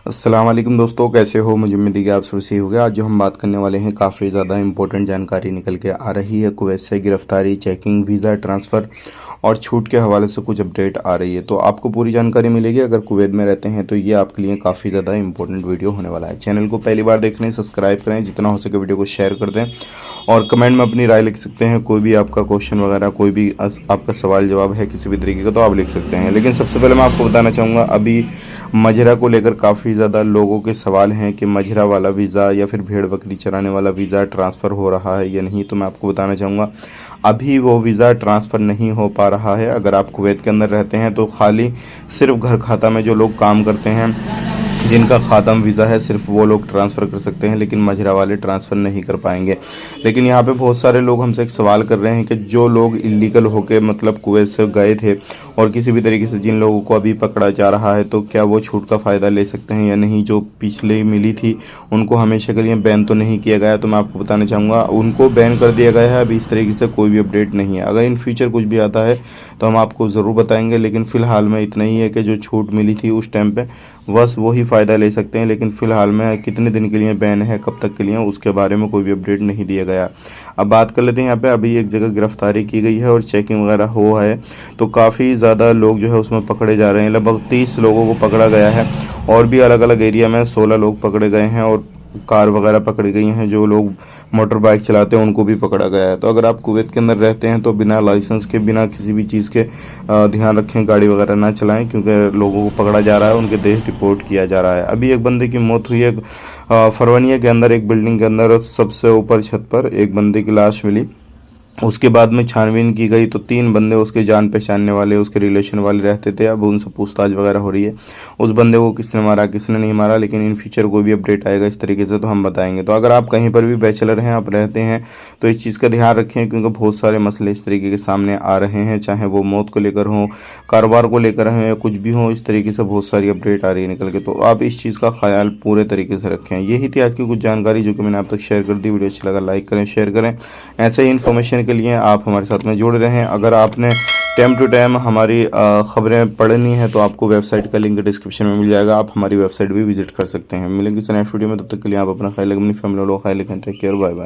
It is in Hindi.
अस्सलाम वालेकुम दोस्तों, कैसे हो? मुझे उम्मीद है कि आप सब सही हो गया। आज जो हम बात करने वाले हैं काफ़ी ज़्यादा इंपॉर्टेंट जानकारी निकल के आ रही है। कुवैत से गिरफ्तारी, चेकिंग, वीज़ा ट्रांसफ़र और छूट के हवाले से कुछ अपडेट आ रही है, तो आपको पूरी जानकारी मिलेगी। अगर कुवैत में रहते हैं तो ये आपके लिए काफ़ी ज़्यादा इंपॉर्टेंट वीडियो होने वाला है। चैनल को पहली बार देख रहे हैं, सब्सक्राइब करें, जितना हो सके वीडियो को शेयर कर दें और कमेंट में अपनी राय लिख सकते हैं। कोई भी आपका क्वेश्चन वगैरह, कोई भी आपका सवाल जवाब है किसी भी तरीके का, तो आप लिख सकते हैं। लेकिन सबसे पहले मैं आपको बताना चाहूँगा, अभी मजरा को लेकर काफ़ी ज़्यादा लोगों के सवाल हैं कि मजरा वाला वीज़ा या फिर भेड़ बकरी चराने वाला वीज़ा ट्रांसफ़र हो रहा है या नहीं। तो मैं आपको बताना चाहूँगा, अभी वो वीज़ा ट्रांसफ़र नहीं हो पा रहा है। अगर आप कुवैत के अंदर रहते हैं तो खाली सिर्फ घर खाता में जो लोग काम करते हैं, जिनका ख़ातम वीज़ा है, सिर्फ वो लोग ट्रांसफ़र कर सकते हैं, लेकिन मजरा वाले ट्रांसफ़र नहीं कर पाएंगे। लेकिन यहाँ पे बहुत सारे लोग हमसे एक सवाल कर रहे हैं कि जो लोग इलीगल होके मतलब कुवैत से गए थे और किसी भी तरीके से जिन लोगों को अभी पकड़ा जा रहा है, तो क्या वो छूट का फ़ायदा ले सकते हैं या नहीं। जो पिछले मिली थी उनको हमेशा के लिए बैन तो नहीं किया गया। तो मैं आपको बताना चाहूँगा, उनको बैन कर दिया गया है। अभी इस तरीके से कोई भी अपडेट नहीं है। अगर इन फ्यूचर कुछ भी आता है तो हम आपको ज़रूर बताएंगे, लेकिन फ़िलहाल में इतना ही है कि जो छूट मिली थी उस टाइम पे बस वही फ़ायदा ले सकते हैं। लेकिन फ़िलहाल में कितने दिन के लिए बैन है, कब तक के लिए, उसके बारे में कोई भी अपडेट नहीं दिया गया। अब बात कर लेते हैं, यहाँ पे अभी एक जगह गिरफ्तारी की गई है और चेकिंग वगैरह हो है, तो काफ़ी ज़्यादा लोग जो है उसमें पकड़े जा रहे हैं। लगभग 30 लोगों को पकड़ा गया है और भी अलग अलग एरिया में 16 लोग पकड़े गए हैं और कार वगैरह पकड़ी गई हैं। जो लोग मोटर बाइक चलाते हैं उनको भी पकड़ा गया है। तो अगर आप कुवैत के अंदर रहते हैं तो बिना लाइसेंस के, बिना किसी भी चीज़ के ध्यान रखें, गाड़ी वगैरह ना चलाएं, क्योंकि लोगों को पकड़ा जा रहा है, उनके देश डिपोर्ट किया जा रहा है। अभी एक बंदे की मौत हुई है फरवनिया के अंदर, एक बिल्डिंग के अंदर सबसे ऊपर छत पर एक बंदे की लाश मिली। उसके बाद में छानबीन की गई तो 3 बंदे उसके जान पहचानने वाले, उसके रिलेशन वाले रहते थे। अब उनसे पूछताछ वगैरह हो रही है, उस बंदे को किसने मारा, किसने नहीं मारा। लेकिन इन फ्यूचर कोई भी अपडेट आएगा इस तरीके से तो हम बताएंगे। तो अगर आप कहीं पर भी बैचलर हैं, आप रहते हैं, तो इस चीज़ का ध्यान रखें, क्योंकि बहुत सारे मसले इस तरीके के सामने आ रहे हैं, चाहे वो मौत को लेकर हों, कारोबार को लेकर हों या कुछ भी हो। इस तरीके से बहुत सारी अपडेट आ रही है निकल के, तो आप इस चीज़ का ख्याल पूरे तरीके से रखें। यही थी आज की कुछ जानकारी जो कि मैंने आप तक शेयर कर दी। वीडियो अच्छा लगा लाइक करें, शेयर करें। ऐसे ही इन्फॉर्मेशन के लिए आप हमारे साथ में जुड़े रहें। अगर आपने टाइम टू टाइम हमारी खबरें पढ़नी है तो आपको वेबसाइट का लिंक डिस्क्रिप्शन में मिल जाएगा, आप हमारी वेबसाइट भी विजिट कर सकते हैं। मिलेंगे नेक्स्ट वीडियो में, तब तक के लिए आप अपना ख्याल रखें, अपनी फैमिली वालों का ख्याल रखें। Take care, bye bye.